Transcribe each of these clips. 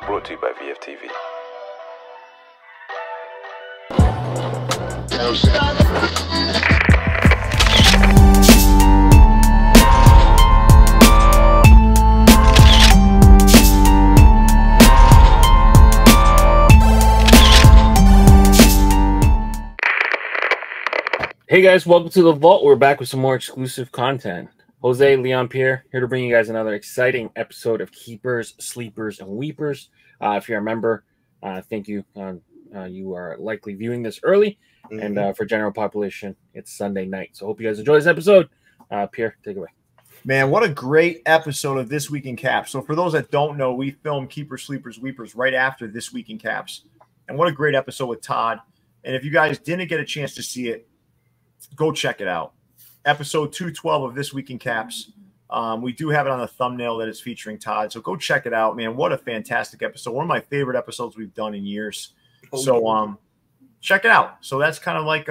Brought to you by VFTV. Hey guys, welcome to the Vault. We're back with some more exclusive content. Jose, Leon, Pierre, here to bring you guys another exciting episode of Keepers, Sleepers, and Weepers. If you're a member, thank you. You are likely viewing this early, and for general population, it's Sunday night. So hope you guys enjoy this episode. Pierre, take it away. Man, what a great episode of This Week in Caps. So for those that don't know, we filmed Keepers, Sleepers, Weepers right after This Week in Caps. And what a great episode with Todd. And if you guys didn't get a chance to see it, go check it out. Episode 212 of This Week in Caps. We do have it on the thumbnail that is featuring Todd. So go check it out, man. What a fantastic episode. One of my favorite episodes we've done in years. So check it out. So that's kind of like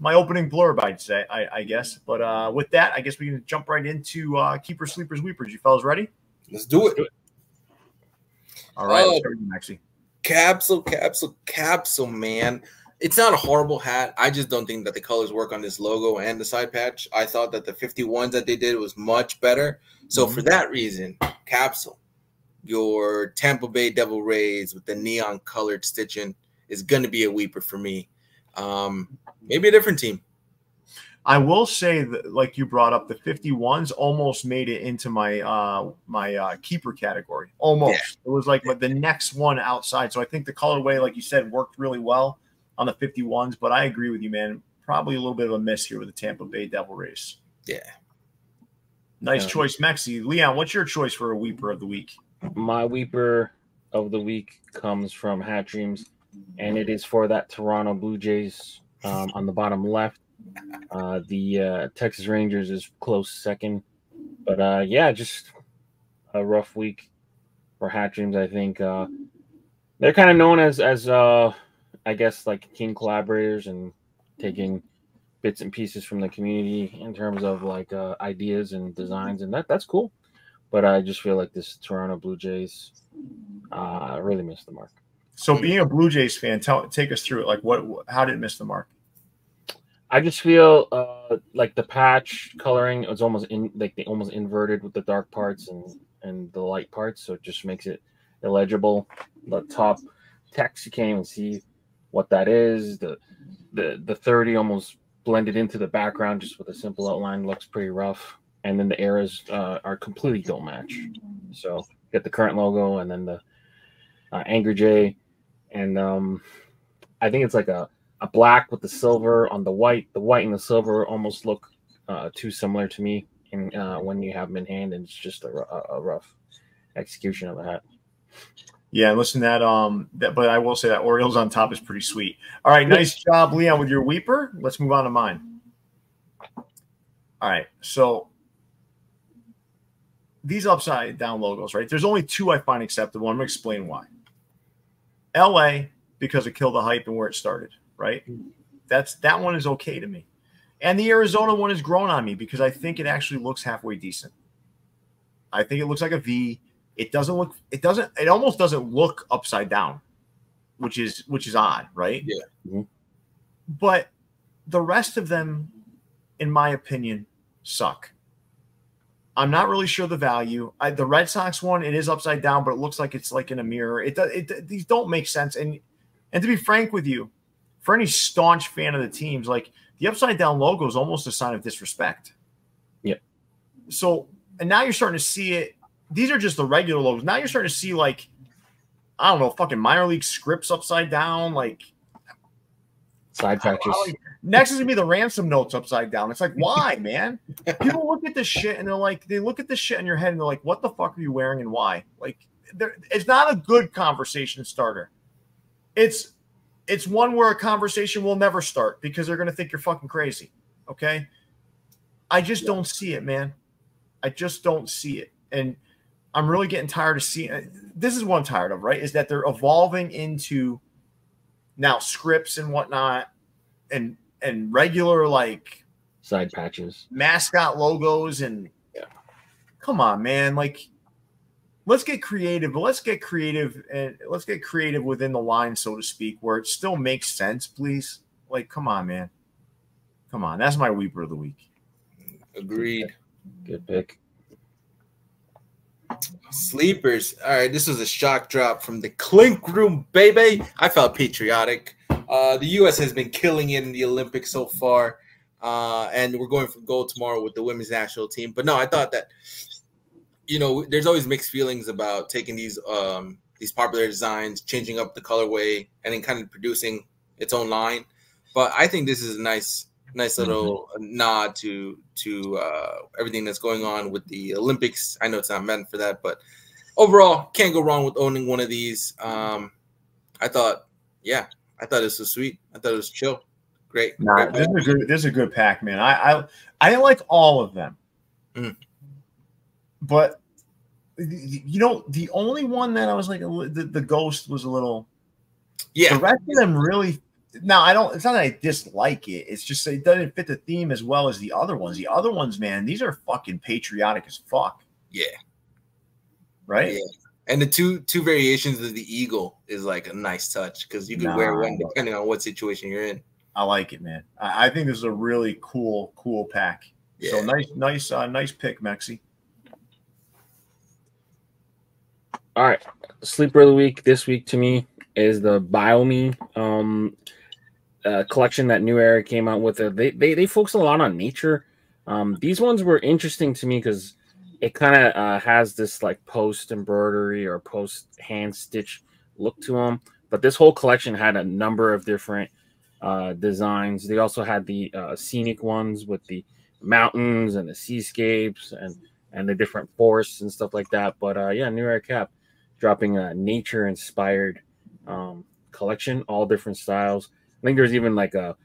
my opening blurb, I'd say, I guess. But with that, I guess we can jump right into Keepers, Sleepers, Weepers. You fellas ready? Let's do it. All right. Let's start with you, Maxie. Capsule, man. It's not a horrible hat. I just don't think that the colors work on this logo and the side patch. I thought that the 51s that they did was much better. So for that reason, Capsule, your Tampa Bay Devil Rays with the neon colored stitching is going to be a weeper for me. Maybe a different team. I will say that, like you brought up, the 51s almost made it into my keeper category. Almost. Yeah. It was like the next one outside. So I think the colorway, like you said, worked really well on the 51s, but I agree with you, man. Probably a little bit of a miss here with the Tampa Bay Devil Rays. Yeah. Nice choice, Mexi. Leon, what's your choice for a weeper of the week? My weeper of the week comes from Hat Dreams, and it is for that Toronto Blue Jays on the bottom left. The Texas Rangers is close second. But, yeah, just a rough week for Hat Dreams, I think. They're kind of known as I guess, like team collaborators and taking bits and pieces from the community in terms of like ideas and designs, and that's cool. But I just feel like this Toronto Blue Jays really missed the mark. So, being a Blue Jays fan, take us through it. Like, how did it miss the mark? I just feel like the patch coloring was almost they almost inverted with the dark parts and the light parts, so it just makes it illegible. The top text, you can't even see what that is. The 30 almost blended into the background just with a simple outline. Looks pretty rough. And then the eras are completely don't match. So get the current logo and then the Angry J. And I think it's like a black with the silver on the white. The white and the silver almost look too similar to me when you have them in hand, and it's just a rough execution of the hat. Yeah, listen to that. But I will say that Orioles on top is pretty sweet. All right, nice job, Leon, with your weeper. Let's move on to mine. All right, so these upside down logos, right? There's only two I find acceptable. I'm gonna explain why. LA, because of Kill the Hype and where it started, right? That one is okay to me. And the Arizona one has grown on me because I think it actually looks halfway decent. I think it looks like a V. It almost doesn't look upside down, which is odd, right? Yeah. Mm-hmm. But the rest of them, in my opinion, suck. I'm not really sure the value. The Red Sox one, it is upside down, but it looks like it's like in a mirror. These don't make sense. And to be frank with you, for any staunch fan of the teams, like the upside down logo is almost a sign of disrespect. Yeah. So, and now you're starting to see it. These are just the regular logos. Now you're starting to see, like, I don't know, fucking minor league scripts upside down, like side patches. Next is gonna be the ransom notes upside down. It's like, why, man? People look at this shit and they look at this shit in your head and they're like, what the fuck are you wearing and why? Like, it's not a good conversation starter. It's one where a conversation will never start because they're gonna think you're fucking crazy. Okay, I just don't see it, man. I just don't see it, and I'm really getting tired of seeing. This is what I'm tired of, right? Is that they're evolving into now scripts and whatnot, and regular like side patches, mascot logos, and come on, man, like let's get creative, but let's get creative within the line, so to speak, where it still makes sense, please. Like, come on, man. Come on. That's my weeper of the week. Agreed. Good pick. Sleepers. All right, this was a shock drop from the Clink Room, baby. I felt patriotic. The U.S. has been killing it in the Olympics so far, and we're going for gold tomorrow with the women's national team. But no, I thought that, you know, there's always mixed feelings about taking these popular designs, changing up the colorway, and then kind of producing its own line. But I think this is a nice little nod to everything that's going on with the Olympics. I know it's not meant for that, but overall, can't go wrong with owning one of these. I thought this was sweet. I thought it was chill. Great. Nah, great this is a good pack, man. I didn't like all of them, but you know, the only one that I was like, the Ghost was a little. Yeah. The rest of them really. Now, I don't. It's not that I dislike it. It's just it doesn't fit the theme as well as the other ones. The other ones, man, these are fucking patriotic as fuck. Yeah. Right. Yeah. And the two variations of the eagle is like a nice touch because you can wear one depending on what situation you're in. I like it, man. I think this is a really cool pack. Yeah. So nice pick, Mexi. All right, sleeper of the week this week to me is the Biomi collection that New Era came out with. They focus a lot on nature. These ones were interesting to me because it kind of has this like post embroidery or post hand stitch look to them. But this whole collection had a number of different designs. They also had the scenic ones with the mountains and the seascapes and the different forests and stuff like that. But yeah, New Era Cap dropping a nature inspired collection, all different styles. I think there's even like a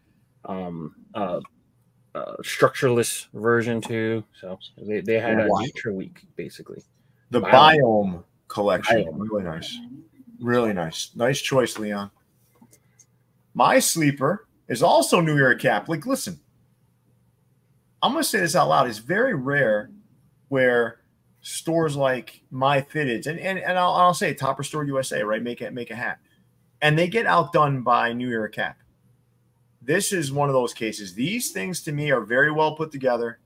structureless version too. So they had a nature week basically. The Biome collection, really nice, really nice. Nice choice, Leon. My sleeper is also New Era Cap. Like, listen, I'm gonna say this out loud. It's very rare where stores like MyFitteds and I'll say Topperzstore USA, right? Make a hat, and they get outdone by New Era Cap. This is one of those cases. These things to me are very well put together.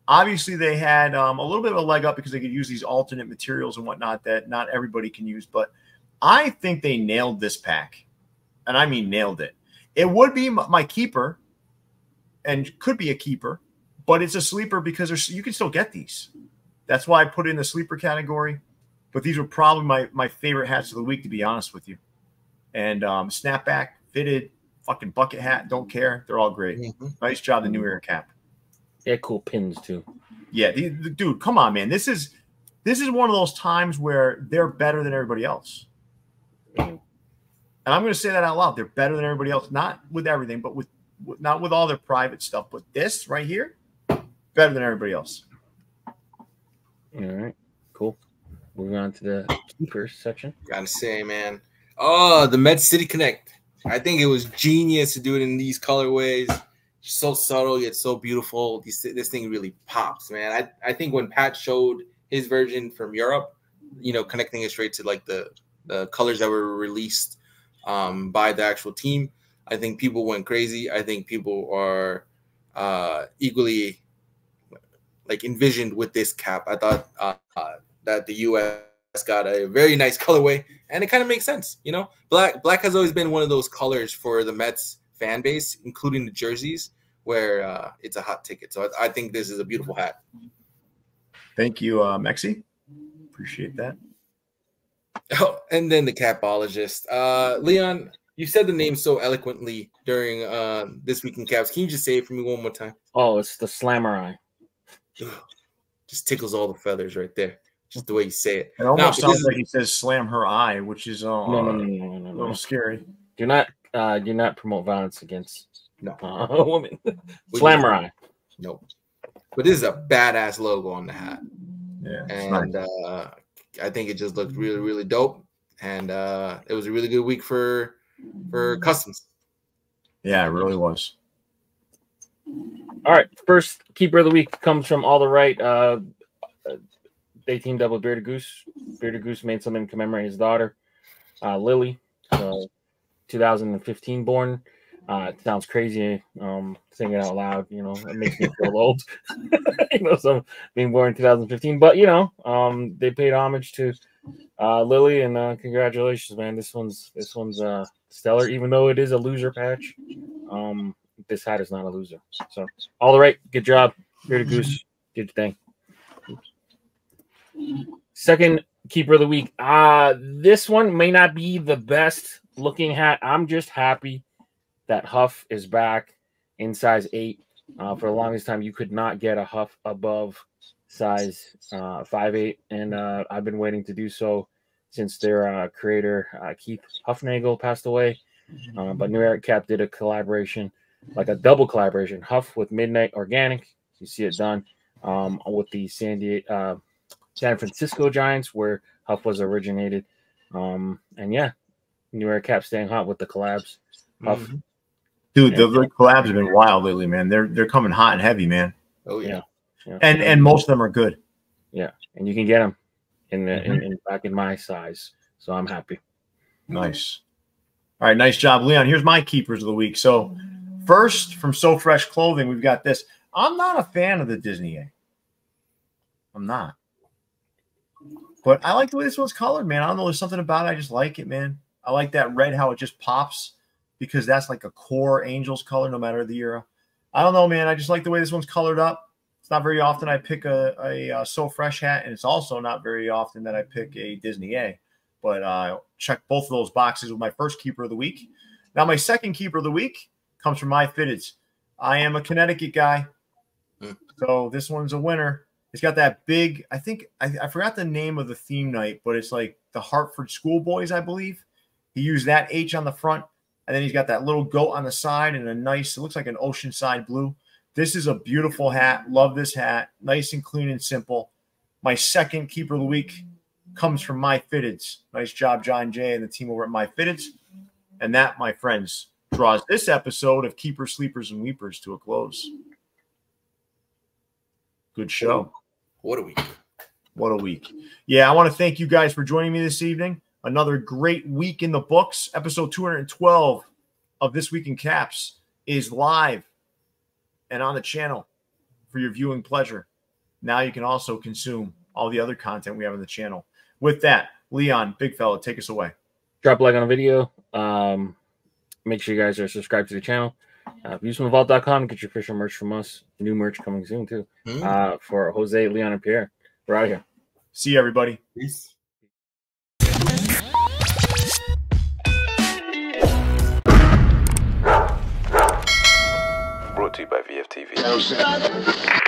Obviously, they had a little bit of a leg up because they could use these alternate materials and whatnot that not everybody can use. But I think they nailed this pack, and I mean nailed it. It would be my keeper, and could be a keeper, but it's a sleeper because you can still get these. That's why I put it in the sleeper category. But these were probably my favorite hats of the week, to be honest with you. And snapback, fitted, fucking bucket hat, don't care. They're all great. Nice job, the New Era Cap. Yeah, cool pins too. Yeah, dude, come on, man. This is one of those times where they're better than everybody else. And I'm going to say that out loud. They're better than everybody else. Not with everything, but not with all their private stuff. But this right here, better than everybody else. All right, cool. Moving on to the keepers section. Gotta say, man. Oh, the Med City Connect. I think it was genius to do it in these colorways. So subtle yet so beautiful. This thing really pops, man. I think when Pat showed his version from Europe, you know, connecting it straight to like the colors that were released by the actual team, I think people went crazy. I think people are equally like envisioned with this cap. I thought that the U.S. got a very nice colorway, and it kind of makes sense. You know, black has always been one of those colors for the Mets fan base, including the jerseys, where it's a hot ticket. So I think this is a beautiful hat. Thank you, Mexi. Appreciate that. Oh, and then the capologist. Leon, you said the name so eloquently during This Week in Caps. Can you just say it for me one more time? Oh, it's the Slammerai. Just tickles all the feathers right there. Just the way you say it. It almost sounds like he says "slam her eye," which is a little scary. Do not promote violence against a woman. Slam her eye. Nope. But this is a badass logo on the hat. Yeah, and nice. I think it just looked really, really dope. And it was a really good week for customs. Yeah, it really was. All right, first keeper of the week comes from all the right. they teamed up with Bearded Goose. Bearded Goose made something to commemorate his daughter, Lily, 2015 born. It sounds crazy saying it out loud. You know, it makes me feel old. You know, so being born in 2015, but you know, they paid homage to Lily, and congratulations, man. This one's stellar, even though it is a loser patch. This hat is not a loser. So all right, good job, Bearded Goose. Good thing. Second keeper of the week. This one may not be the best looking hat. I'm just happy that Huff is back in size 8. For the longest time, you could not get a Huff above size 5'8", and I've been waiting to do so since their creator Keith Huffnagel passed away. But New Era Cap did a collaboration, like a double collaboration, Huff with Midnight Organic. You see it done with the San Francisco Giants, where Huff was originated. And yeah, New Era Cap staying hot with the collabs. Huff. Dude, the collabs have been wild lately, man. They're coming hot and heavy, man. Oh yeah. And most of them are good. Yeah, and you can get them in back in my size, so I'm happy. Nice. All right, nice job, Leon. Here's my keepers of the week. So first, from So Fresh Clothing, we've got this. I'm not a fan of the Disney A. I'm not. But I like the way this one's colored, man. I don't know. There's something about it. I just like it, man. I like that red, how it just pops, because that's like a core Angels color, no matter the era. I don't know, man. I just like the way this one's colored up. It's not very often I pick a So Fresh hat, and it's also not very often that I pick a Disney A. But check both of those boxes with my first keeper of the week. Now, my second keeper of the week comes from MyFitteds. I am a Connecticut guy, so this one's a winner. It's got that big, I think, I forgot the name of the theme night, but it's like the Hartford Schoolboys, I believe. He used that H on the front, and then he's got that little goat on the side and a nice, it looks like an oceanside blue. This is a beautiful hat. Love this hat. Nice and clean and simple. My second keeper of the week comes from MyFitteds. Nice job, John Jay and the team over at MyFitteds. And that, my friends, draws this episode of Keepers, Sleepers, and Weepers to a close. Good show. What a week. What a week. Yeah, I want to thank you guys for joining me this evening. Another great week in the books. Episode 212 of This Week in Caps is live and on the channel for your viewing pleasure. Now you can also consume all the other content we have on the channel. With that, Leon, big fella, take us away. Drop a like on the video. Make sure you guys are subscribed to the channel. ViewsFromTheVault.com. Get your official merch from us. New merch coming soon, too. For Jose, Leon, and Pierre. We're out of here. See you, everybody. Peace. Brought to you by VFTV.